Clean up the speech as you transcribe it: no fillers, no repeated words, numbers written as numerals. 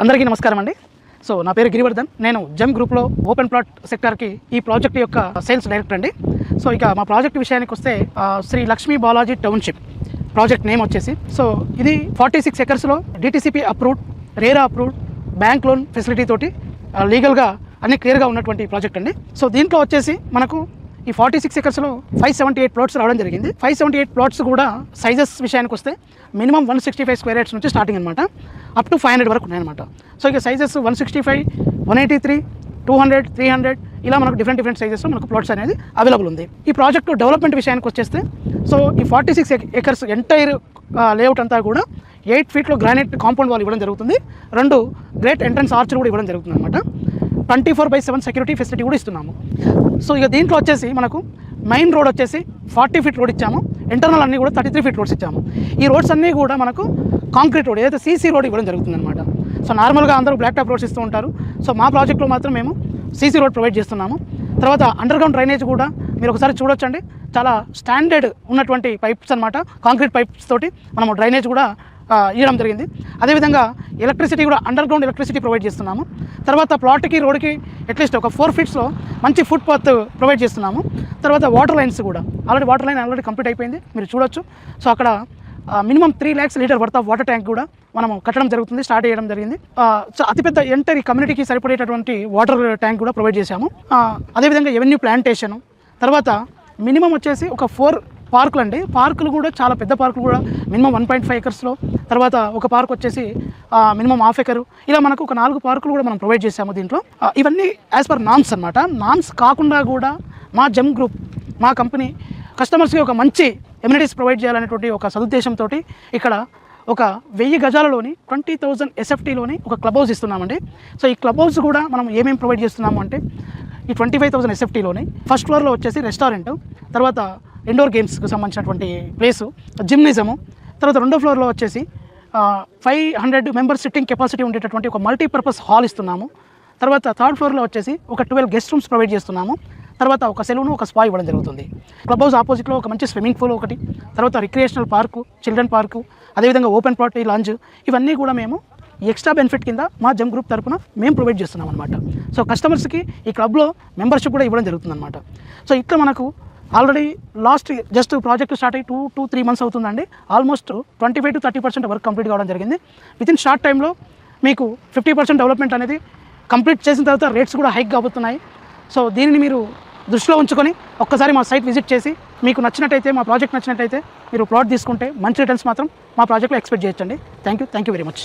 అందరికీ నమస్కారం అండి. సో నా పేరు గిరివర్ధన్. నేను జెమ్ గ్రూప్లో ఓపెన్ ప్లాట్ సెక్టార్కి ఈ ప్రాజెక్ట్ యొక్క సేల్స్ డైరెక్టర్ అండి. సో ఇక మా ప్రాజెక్ట్ విషయానికి వస్తే Shri Lakshmi Balaji township project name వచ్చేసి, సో ఇది 46 ఎకర్స్లో DTCP approved, RERA approved, bank loan facility తోటి లీగల్గా అన్ని క్లియర్గా ఉన్నటువంటి ప్రాజెక్ట్ అండి. సో దీంట్లో వచ్చేసి మనకు ఈ 46 ఎకర్స్లో 578 ప్లాట్స్ రావడం జరిగింది. 578 ప్లాట్స్ కూడా సైజెస్ విషయానికి వస్తే మినిమం 165 స్క్వేర్ యార్డ్స్ నుంచి స్టార్టింగ్ అనమాట, అప్ టు 500 వరకు ఉన్నాయన్నమాట. సో ఇక సైజెస్ 165, 183, 200, 300 ఇలా మనకు డిఫరెంట్ సైజెస్లో మనకు ప్లాట్స్ అనేది అవైలబుల్ ఉంది. ఈ ప్రాజెక్టు డెవలప్మెంట్ విషయానికి వచ్చేస్తే, సో ఈ 46 ఎకర్స్ ఎంటైర్ లేఅవుట్ అంతా కూడా 8 ఫీట్లో గ్రానైట్ కాంపౌండ్ వాల్ ఇవ్వడం జరుగుతుంది. 2 గ్రేట్ ఎంట్రన్స్ ఆర్చ్ కూడా ఇవ్వడం జరుగుతుంది అనమాట. 24/7 సెక్యూరిటీ ఫెసిలిటీ కూడా ఇస్తున్నాము. సో ఇక దీంట్లో వచ్చేసి మనకు మెయిన్ రోడ్ వచ్చేసి 40 ఫీట్ రోడ్ ఇచ్చాము, ఇంటర్నల్ అన్నీ కూడా 33 ఫీట్ రోడ్స్ ఇచ్చాము. ఈ రోడ్స్ అన్నీ కూడా మనకు కాంక్రీట్ రోడ్, ఏదైతే సీసీ రోడ్ ఇవ్వడం జరుగుతుంది అనమాట. సో నార్మల్గా అందరూ బ్లాక్ టాప్ రోడ్స్ ఇస్తూ ఉంటారు. సో మా ప్రాజెక్ట్లో మాత్రం మేము సీసీ రోడ్ ప్రొవైడ్ చేస్తున్నాము. తర్వాత అండర్ గ్రౌండ్ డ్రైనేజ్ కూడా మీరు ఒకసారి చూడొచ్చండి, చాలా స్టాండర్డ్ ఉన్నటువంటి పైప్స్ అనమాట, కాంక్రీట్ పైప్స్ తోటి మనము డ్రైనేజ్ కూడా ఇవ్వడం జరిగింది. అదేవిధంగా ఎలక్ట్రిసిటీ కూడా అండర్ గ్రౌండ్ ఎలక్ట్రిసిటీ ప్రొవైడ్ చేస్తున్నాము. తర్వాత ప్లాట్కి రోడ్కి అట్లీస్ట్ ఒక 4 ఫీట్స్లో మంచి ఫుట్ పాత్ ప్రొవైడ్ చేస్తున్నాము. తర్వాత వాటర్ లైన్స్ కూడా వాటర్ లైన్ ఆల్రెడీ కంప్లీట్ అయిపోయింది, మీరు చూడొచ్చు. సో అక్కడ minimum 3 lakhs litre worth of water tank కూడా మనం కట్టడం జరుగుతుంది, స్టార్ట్ చేయడం జరిగింది. సో అతిపెద్ద ఎంటర్ కమ్యూనిటీకి సరిపడేటటువంటి వాటర్ ట్యాంక్ కూడా ప్రొవైడ్ చేశాము. అదేవిధంగా ఎవెన్యూ ప్లాంటేషను, తర్వాత మినిమం వచ్చేసి ఒక 4 పార్కులు అండి. పార్కులు కూడా చాలా పెద్ద పార్కులు కూడా మినిమం 1.5 ఎకర్స్లో, తర్వాత ఒక పార్క్ వచ్చేసి మినిమం 1/2 ఎకరు, ఇలా మనకు ఒక 4 పార్కులు కూడా మనం ప్రొవైడ్ చేసాము దీంట్లో. ఇవన్నీ యాజ్ పర్ నామ్స్ అనమాట. నామ్స్ కాకుండా కూడా మా జెమ్ గ్రూప్, మా కంపెనీ కస్టమర్స్కి ఒక మంచి ఎమ్యూనిటీస్ ప్రొవైడ్ చేయాలనేటువంటి ఒక సదుద్దేశంతో ఇక్కడ ఒక 1000 గజాలలోని 20,000 SFTలోని ఒక క్లబ్ హౌస్ ఇస్తున్నామండి. సో ఈ క్లబ్ హౌస్ కూడా మనం ఏమేమి ప్రొవైడ్ చేస్తున్నాము అంటే, ఈ 25,000 SFTలోని ఫస్ట్ ఫ్లోర్లో వచ్చేసి రెస్టారెంట్, తర్వాత ఇండోర్ గేమ్స్కి సంబంధించినటువంటి ప్లేసు, జిమ్నిజము, తర్వాత 2వ ఫ్లోర్లో వచ్చేసి 500 మెంబర్స్ సిట్టింగ్ కెపాసిటీ ఉండేటటువంటి ఒక మల్టీపర్పస్ హాల్ ఇస్తున్నాము. తర్వాత 3rd ఫ్లోర్లో వచ్చేసి ఒక 12 గెస్ట్ రూమ్స్ ప్రొవైడ్ చేస్తున్నాము. తర్వాత ఒక సెలూను, ఒక స్పా ఇవ్వడం జరుగుతుంది. క్లబ్ హౌస్ ఆపోజిట్లో ఒక మంచి స్విమ్మింగ్ పూల్ ఒకటి, తర్వాత రిక్రియేషనల్ పార్కు, చిల్డ్రన్ పార్కు, అదేవిధంగా ఓపెన్ ప్లాట్ లాంజ్, ఇవన్నీ కూడా మేము ఎక్స్ట్రా బెనిఫిట్ కింద మా జెమ్ గ్రూప్ తరపున మేము ప్రొవైడ్ చేస్తున్నాం అనమాట. సో కస్టమర్స్కి ఈ క్లబ్లో మెంబర్షిప్ కూడా ఇవ్వడం జరుగుతుంది అనమాట. సో ఇట్లా మనకు ఆల్రెడీ జస్ట్ ప్రాజెక్ట్ స్టార్ట్ అయ్యి 2 to 3 months అవుతుందండి. ఆల్మోస్ట్ 25 to 30% వర్క్ కంప్లీట్ కావడం జరిగింది. వితిన్ షార్ట్ టైంలో మీకు 50% డెవలప్మెంట్ అనేది కంప్లీట్ చేసిన తర్వాత రేట్స్ కూడా హైక్ కాబోతున్నాయి. సో దీనిని మీరు దృష్టిలో ఉంచుకొని ఒక్కసారి మా సైట్ విజిట్ చేసి మీకు నచ్చినట్టయితే, మా ప్రాజెక్ట్ నచ్చినట్టయితే మీరు ప్లాట్ తీసుకుంటే మంచి రిటర్న్స్ మాత్రం మా ప్రాజెక్ట్లో ఎక్స్పెక్ట్ చేయొచ్చండి. Thank you very much.